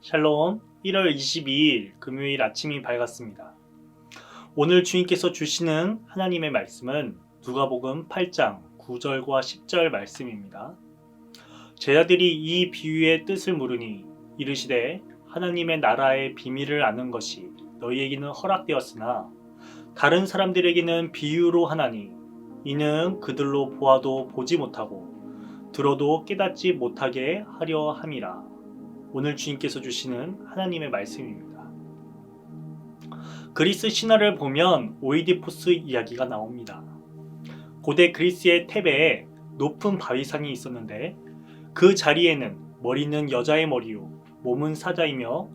샬롬. 1월 22일 금요일 아침이 밝았습니다. 오늘 주님께서 주시는 하나님의 말씀은 누가복음 8장 9절과 10절 말씀입니다. 제자들이 이 비유의 뜻을 물으니 이르시되 하나님의 나라의 비밀을 아는 것이 너희에게는 허락되었으나 다른 사람들에게는 비유로 하나니 이는 그들로 보아도 보지 못하고 들어도 깨닫지 못하게 하려 함이라. 오늘 주님께서 주시는 하나님의 말씀입니다. 그리스 신화를 보면 오이디푸스 이야기가 나옵니다. 고대 그리스의 테베에 높은 바위산이 있었는데 그 자리에는 머리는 여자의 머리요 몸은 사자이며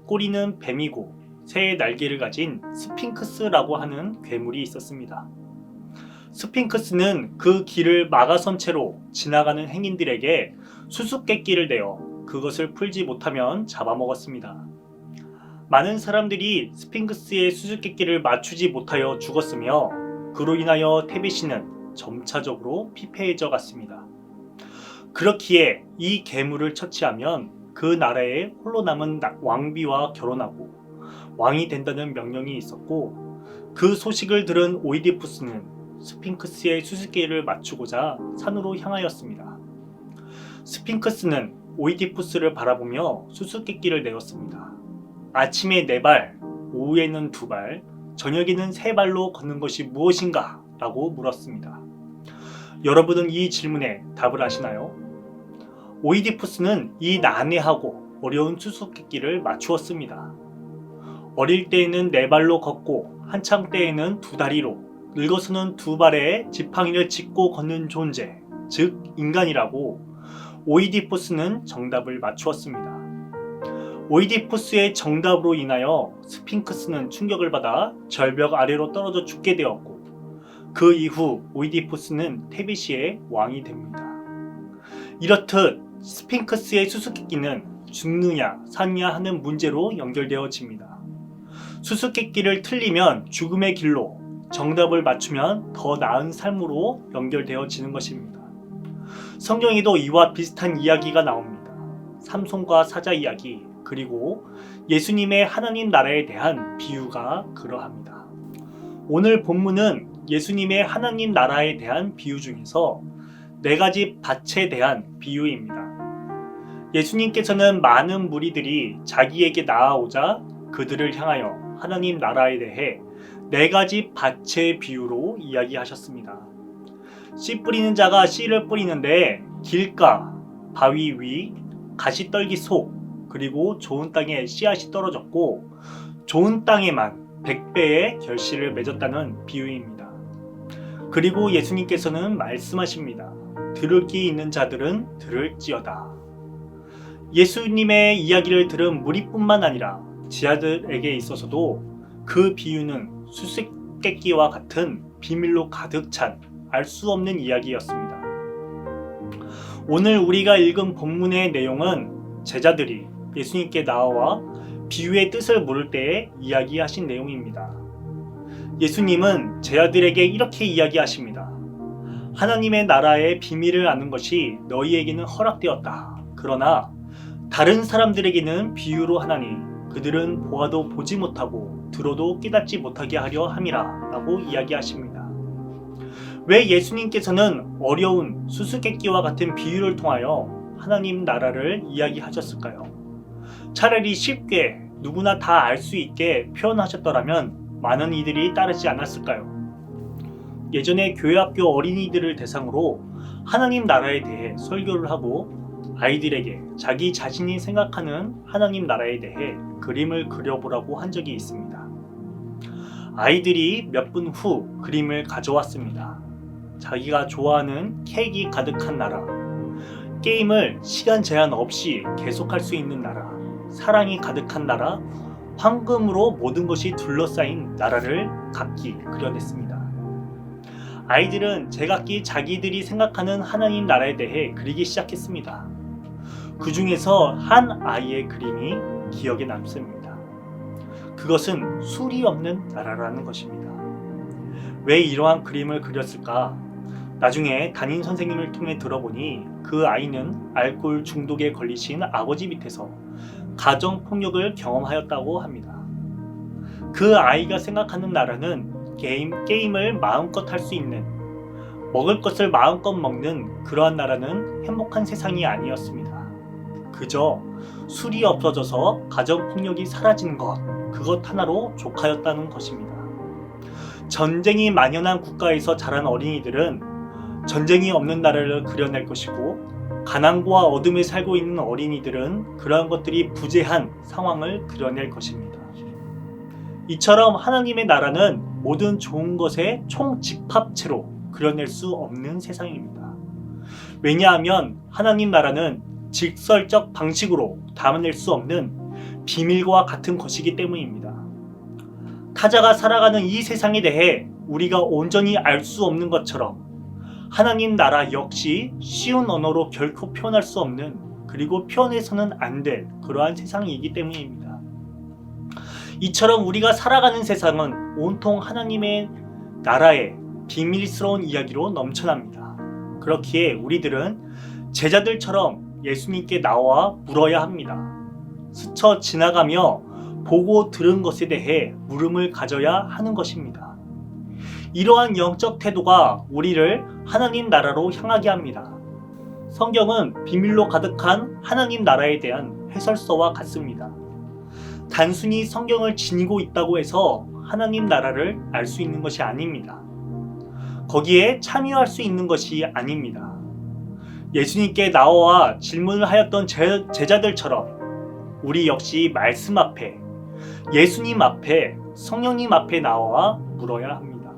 꼬리는 뱀이고 새의 날개를 가진 스핑크스라고 하는 괴물이 있었습니다. 스핑크스는 그 길을 막아선 채로 지나가는 행인들에게 수수께끼를 내어 그것을 풀지 못하면 잡아먹었습니다. 많은 사람들이 스핑크스의 수수께끼를 맞추지 못하여 죽었으며 그로 인하여 테베시는 점차적으로 피폐해져 갔습니다. 그렇기에 이 괴물을 처치하면 그 나라에 홀로 남은 왕비와 결혼하고 왕이 된다는 명령이 있었고 그 소식을 들은 오이디푸스는 스핑크스의 수수께끼를 맞추고자 산으로 향하였습니다. 스핑크스는 오이디푸스를 바라보며 수수께끼를 내었습니다. 아침에 4발, 오후에는 2발, 저녁에는 3발로 걷는 것이 무엇인가? 라고 물었습니다. 여러분은 이 질문에 답을 아시나요? 오이디푸스는 이 난해하고 어려운 수수께끼를 맞추었습니다. 어릴 때에는 4발로 걷고 한창 때에는 2다리로 늙어서는 2발에 지팡이를 짚고 걷는 존재, 즉 인간이라고 오이디푸스는 정답을 맞추었습니다. 오이디푸스의 정답으로 인하여 스핑크스는 충격을 받아 절벽 아래로 떨어져 죽게 되었고 그 이후 오이디푸스는 테베시의 왕이 됩니다. 이렇듯 스핑크스의 수수께끼는 죽느냐 사느냐 하는 문제로 연결되어집니다. 수수께끼를 틀리면 죽음의 길로, 정답을 맞추면 더 나은 삶으로 연결되어지는 것입니다. 성경에도 이와 비슷한 이야기가 나옵니다. 삼손과 사자 이야기, 그리고 예수님의 하나님 나라에 대한 비유가 그러합니다. 오늘 본문은 예수님의 하나님 나라에 대한 비유 중에서 4가지 밭에 대한 비유입니다. 예수님께서는 많은 무리들이 자기에게 나아오자 그들을 향하여 하나님 나라에 대해 4가지 밭의 비유로 이야기하셨습니다. 씨 뿌리는 자가 씨를 뿌리는데 길가, 바위 위, 가시떨기 속, 그리고 좋은 땅에 씨앗이 떨어졌고 좋은 땅에만 100배의 결실을 맺었다는 비유입니다. 그리고 예수님께서는 말씀하십니다. 들을 귀 있는 자들은 들을지어다. 예수님의 이야기를 들은 무리뿐만 아니라 제자들에게 있어서도 그 비유는 수수께끼와 같은 비밀로 가득 찬 알 수 없는 이야기였습니다. 오늘 우리가 읽은 본문의 내용은 제자들이 예수님께 나와 비유의 뜻을 물을 때에 이야기하신 내용입니다. 예수님은 제자들에게 이렇게 이야기하십니다. 하나님의 나라의 비밀을 아는 것이 너희에게는 허락되었다. 그러나 다른 사람들에게는 비유로 하나니 그들은 보아도 보지 못하고 들어도 깨닫지 못하게 하려 함이라 라고 이야기하십니다. 왜 예수님께서는 어려운 수수께끼와 같은 비유를 통하여 하나님 나라를 이야기하셨을까요? 차라리 쉽게 누구나 다 알 수 있게 표현하셨더라면 많은 이들이 따르지 않았을까요? 예전에 교회학교 어린이들을 대상으로 하나님 나라에 대해 설교를 하고 아이들에게 자기 자신이 생각하는 하나님 나라에 대해 그림을 그려보라고 한 적이 있습니다. 아이들이 몇 분 후 그림을 가져왔습니다. 자기가 좋아하는 케이크 가득한 나라, 게임을 시간 제한 없이 계속할 수 있는 나라, 사랑이 가득한 나라, 황금으로 모든 것이 둘러싸인 나라를 각기 그려냈습니다. 아이들은 제각기 자기들이 생각하는 하나님 나라에 대해 그리기 시작했습니다. 그 중에서 한 아이의 그림이 기억에 남습니다. 그것은 술이 없는 나라라는 것입니다. 왜 이러한 그림을 그렸을까? 나중에 담임 선생님을 통해 들어보니 그 아이는 알코올 중독에 걸리신 아버지 밑에서 가정폭력을 경험하였다고 합니다. 그 아이가 생각하는 나라는 게임을 마음껏 할 수 있는, 먹을 것을 마음껏 먹는 그러한 나라는 행복한 세상이 아니었습니다. 그저 술이 없어져서 가정폭력이 사라지는 그것 하나로 족하였다는 것입니다. 전쟁이 만연한 국가에서 자란 어린이들은 전쟁이 없는 나라를 그려낼 것이고, 가난과 어둠에 살고 있는 어린이들은 그러한 것들이 부재한 상황을 그려낼 것입니다. 이처럼 하나님의 나라는 모든 좋은 것의 총집합체로 그려낼 수 없는 세상입니다. 왜냐하면 하나님 나라는 직설적 방식으로 담아낼 수 없는 비밀과 같은 것이기 때문입니다. 타자가 살아가는 이 세상에 대해 우리가 온전히 알 수 없는 것처럼 하나님 나라 역시 쉬운 언어로 결코 표현할 수 없는, 그리고 표현해서는 안 될 그러한 세상이기 때문입니다. 이처럼 우리가 살아가는 세상은 온통 하나님의 나라의 비밀스러운 이야기로 넘쳐납니다. 그렇기에 우리들은 제자들처럼 예수님께 나와 물어야 합니다. 스쳐 지나가며 보고 들은 것에 대해 물음을 가져야 하는 것입니다. 이러한 영적 태도가 우리를 하나님 나라로 향하게 합니다. 성경은 비밀로 가득한 하나님 나라에 대한 해설서와 같습니다. 단순히 성경을 지니고 있다고 해서 하나님 나라를 알 수 있는 것이 아닙니다. 거기에 참여할 수 있는 것이 아닙니다. 예수님께 나와 질문을 하였던 제자들처럼 우리 역시 말씀 앞에, 예수님 앞에, 성령님 앞에 나와 물어야 합니다.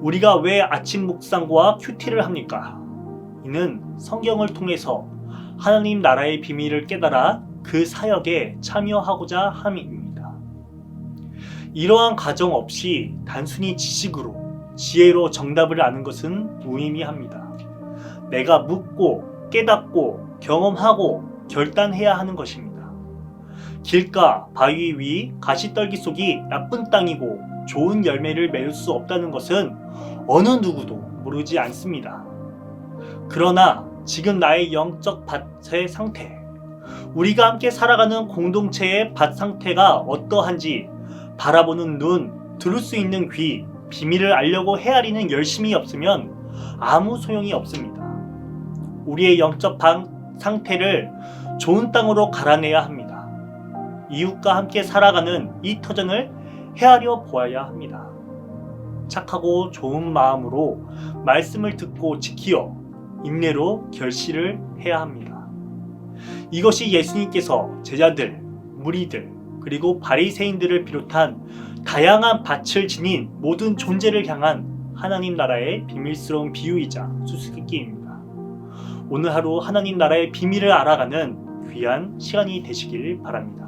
우리가 왜 아침 묵상과 큐티를 합니까? 이는 성경을 통해서 하나님 나라의 비밀을 깨달아 그 사역에 참여하고자 함입니다. 이러한 과정 없이 단순히 지식으로, 지혜로 정답을 아는 것은 무의미합니다. 내가 묻고 깨닫고 경험하고 결단해야 하는 것입니다. 길가, 바위 위, 가시떨기 속이 나쁜 땅이고 좋은 열매를 맺을 수 없다는 것은 어느 누구도 모르지 않습니다. 그러나 지금 나의 영적 밭의 상태, 우리가 함께 살아가는 공동체의 밭 상태가 어떠한지 바라보는 눈, 들을 수 있는 귀, 비밀을 알려고 헤아리는 열심이 없으면 아무 소용이 없습니다. 우리의 영적 밭 상태를 좋은 땅으로 갈아내야 합니다. 이웃과 함께 살아가는 이 터전을 헤아려 보아야 합니다. 착하고 좋은 마음으로 말씀을 듣고 지키어 인내로 결실을 해야 합니다. 이것이 예수님께서 제자들, 무리들, 그리고 바리새인들을 비롯한 다양한 밭을 지닌 모든 존재를 향한 하나님 나라의 비밀스러운 비유이자 수수께끼입니다. 오늘 하루 하나님 나라의 비밀을 알아가는 귀한 시간이 되시길 바랍니다.